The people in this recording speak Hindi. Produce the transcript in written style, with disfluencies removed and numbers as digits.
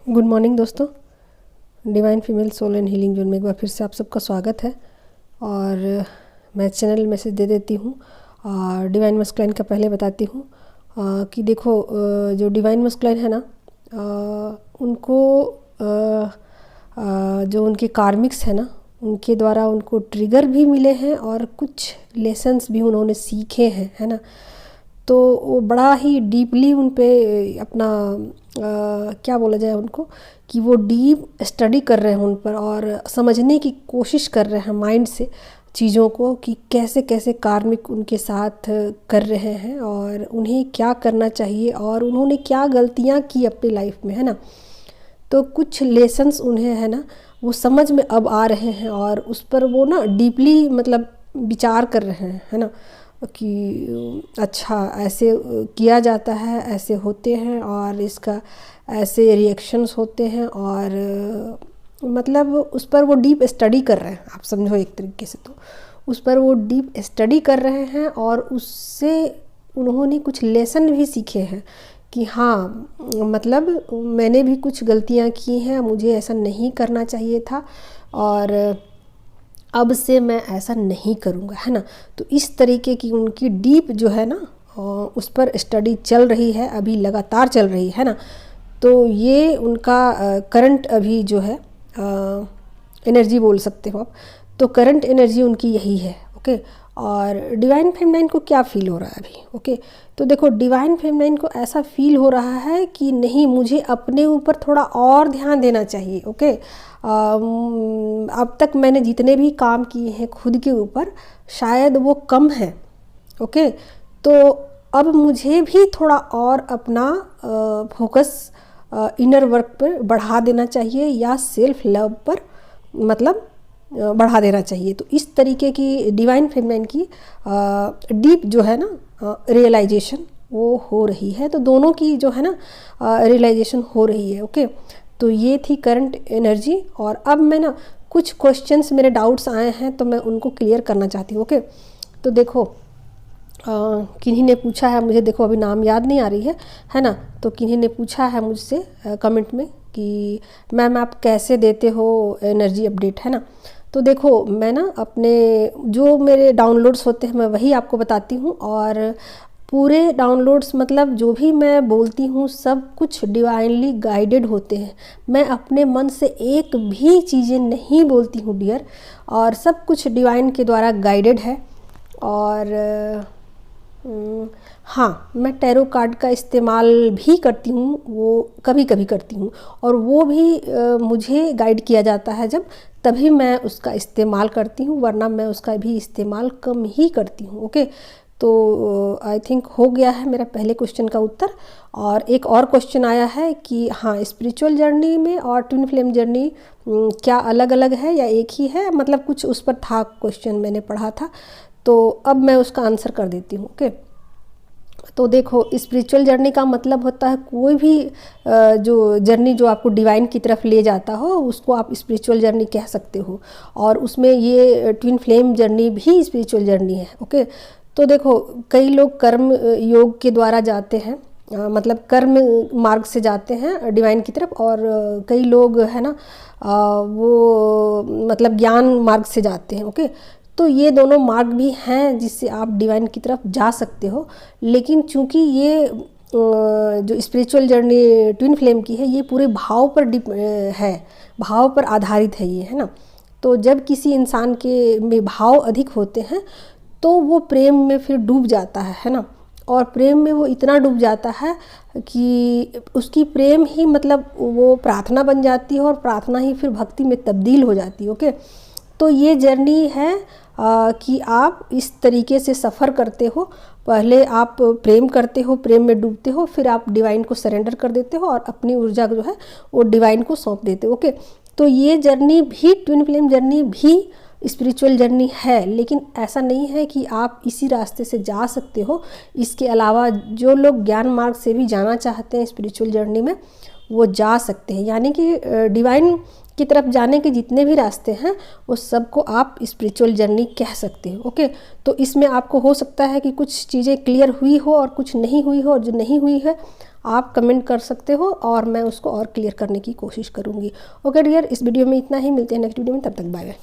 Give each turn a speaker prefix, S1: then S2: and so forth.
S1: गुड मॉर्निंग दोस्तों। Divine female soul and healing zone में एक बार फिर से आप सबका स्वागत है। और मैं चैनल मैसेज दे देती हूँ और डिवाइन मस्कुलाइन का पहले बताती हूँ कि देखो, जो डिवाइन मस्कुलाइन है ना, उनको जो उनके कार्मिक्स है ना, उनके द्वारा उनको ट्रिगर भी मिले हैं और कुछ लेसन्स भी उन्होंने सीखे हैं, है ना। तो वो बड़ा ही डीपली उन पे अपना क्या बोला जाए उनको, कि वो डीप स्टडी कर रहे हैं उन पर और समझने की कोशिश कर रहे हैं माइंड से चीज़ों को, कि कैसे कैसे कार्मिक उनके साथ कर रहे हैं और उन्हें क्या करना चाहिए और उन्होंने क्या गलतियां की अपनी लाइफ में, है ना। तो कुछ लेसन्स उन्हें, है ना, वो समझ में अब आ रहे हैं और उस पर वो ना डीपली मतलब विचार कर रहे हैं, है ना, कि अच्छा ऐसे किया जाता है, ऐसे होते हैं और इसका ऐसे रिएक्शंस होते हैं और मतलब उस पर वो डीप स्टडी कर रहे हैं, आप समझो एक तरीके से। तो उस पर वो डीप स्टडी कर रहे हैं और उससे उन्होंने कुछ लेसन भी सीखे हैं कि हाँ, मतलब मैंने भी कुछ गलतियाँ की हैं, मुझे ऐसा नहीं करना चाहिए था और अब से मैं ऐसा नहीं करूँगा, है ना। तो इस तरीके की उनकी डीप जो है ना, उस पर स्टडी चल रही है, अभी लगातार चल रही है ना। तो ये उनका करंट अभी जो है एनर्जी बोल सकते हो आप। तो करंट एनर्जी उनकी यही है, ओके। और डिवाइन फेमिनाइन को क्या फील हो रहा है अभी, ओके। तो देखो, डिवाइन फेमिनाइन को ऐसा फील हो रहा है कि नहीं, मुझे अपने ऊपर थोड़ा और ध्यान देना चाहिए, ओके। अब तक मैंने जितने भी काम किए हैं खुद के ऊपर, शायद वो कम है, ओके। तो अब मुझे भी थोड़ा और अपना फोकस इनर वर्क पर बढ़ा देना चाहिए या सेल्फ लव पर मतलब बढ़ा देना चाहिए। तो इस तरीके की डिवाइन फेमिनाइन की डीप जो है ना रियलाइजेशन वो हो रही है। तो दोनों की जो है ना रियलाइजेशन हो रही है, ओके। तो ये थी करंट एनर्जी। और अब मैं ना कुछ क्वेश्चंस, मेरे डाउट्स आए हैं तो मैं उनको क्लियर करना चाहती हूँ, ओके। तो देखो, किन्हीं ने पूछा है मुझे, देखो अभी नाम याद नहीं आ रही है ना। तो किन्हीं ने पूछा है मुझसे कमेंट में कि मैम आप कैसे देते हो एनर्जी अपडेट, है ना। तो देखो, मैं ना अपने जो मेरे डाउनलोड्स होते हैं मैं वही आपको बताती हूँ और पूरे डाउनलोड्स मतलब जो भी मैं बोलती हूँ सब कुछ डिवाइनली गाइडेड होते हैं। मैं अपने मन से एक भी चीज़ें नहीं बोलती हूँ डियर, और सब कुछ डिवाइन के द्वारा गाइडेड है। और हाँ, मैं टैरो कार्ड का इस्तेमाल भी करती हूँ, वो कभी कभी करती हूँ और वो भी मुझे गाइड किया जाता है जब, तभी मैं उसका इस्तेमाल करती हूँ, वरना मैं उसका भी इस्तेमाल कम ही करती हूँ, ओके। तो आई थिंक हो गया है मेरा पहले क्वेश्चन का उत्तर। और एक और क्वेश्चन आया है कि हाँ, स्पिरिचुअल जर्नी में और ट्विन फ्लेम जर्नी क्या अलग अलग है या एक ही है, मतलब कुछ उस पर था क्वेश्चन, मैंने पढ़ा था। तो अब मैं उसका आंसर कर देती हूँ, ओके। तो देखो, स्पिरिचुअल जर्नी का मतलब होता है कोई भी जो जर्नी जो आपको डिवाइन की तरफ ले जाता हो उसको आप स्पिरिचुअल जर्नी कह सकते हो। और उसमें ये ट्विन फ्लेम जर्नी भी स्पिरिचुअल जर्नी है, ओके। तो देखो, कई लोग कर्म योग के द्वारा जाते हैं, मतलब कर्म मार्ग से जाते हैं डिवाइन की तरफ, और कई लोग है ना वो मतलब ज्ञान मार्ग से जाते हैं, ओके। तो ये दोनों मार्ग भी हैं जिससे आप डिवाइन की तरफ जा सकते हो। लेकिन चूंकि ये जो स्पिरिचुअल जर्नी ट्विन फ्लेम की है ये पूरे भाव पर है, भाव पर आधारित है ये, है ना। तो जब किसी इंसान के में भाव अधिक होते हैं तो वो प्रेम में फिर डूब जाता है ना। और प्रेम में वो इतना डूब जाता है कि उसकी प्रेम ही मतलब वो प्रार्थना बन जाती है और प्रार्थना ही फिर भक्ति में तब्दील हो जाती है, ओके। तो ये जर्नी है कि आप इस तरीके से सफ़र करते हो। पहले आप प्रेम करते हो, प्रेम में डूबते हो, फिर आप डिवाइन को सरेंडर कर देते हो और अपनी ऊर्जा जो है वो डिवाइन को सौंप देते हो, ओके। तो ये जर्नी भी, ट्विन फ्लेम जर्नी भी स्पिरिचुअल जर्नी है, लेकिन ऐसा नहीं है कि आप इसी रास्ते से जा सकते हो। इसके अलावा जो लोग ज्ञान मार्ग से भी जाना चाहते हैं स्पिरिचुअल जर्नी में, वो जा सकते हैं। यानी कि डिवाइन की तरफ जाने के जितने भी रास्ते हैं वो सबको आप स्पिरिचुअल जर्नी कह सकते हो। ओके, तो इसमें आपको हो सकता है कि कुछ चीज़ें क्लियर हुई हो और कुछ नहीं हुई हो, और जो नहीं हुई है आप कमेंट कर सकते हो और मैं उसको और क्लियर करने की कोशिश करूँगी। ओके डियर, इस वीडियो में इतना ही, मिलते हैं नेक्स्ट वीडियो में, तब तक बाय बाय।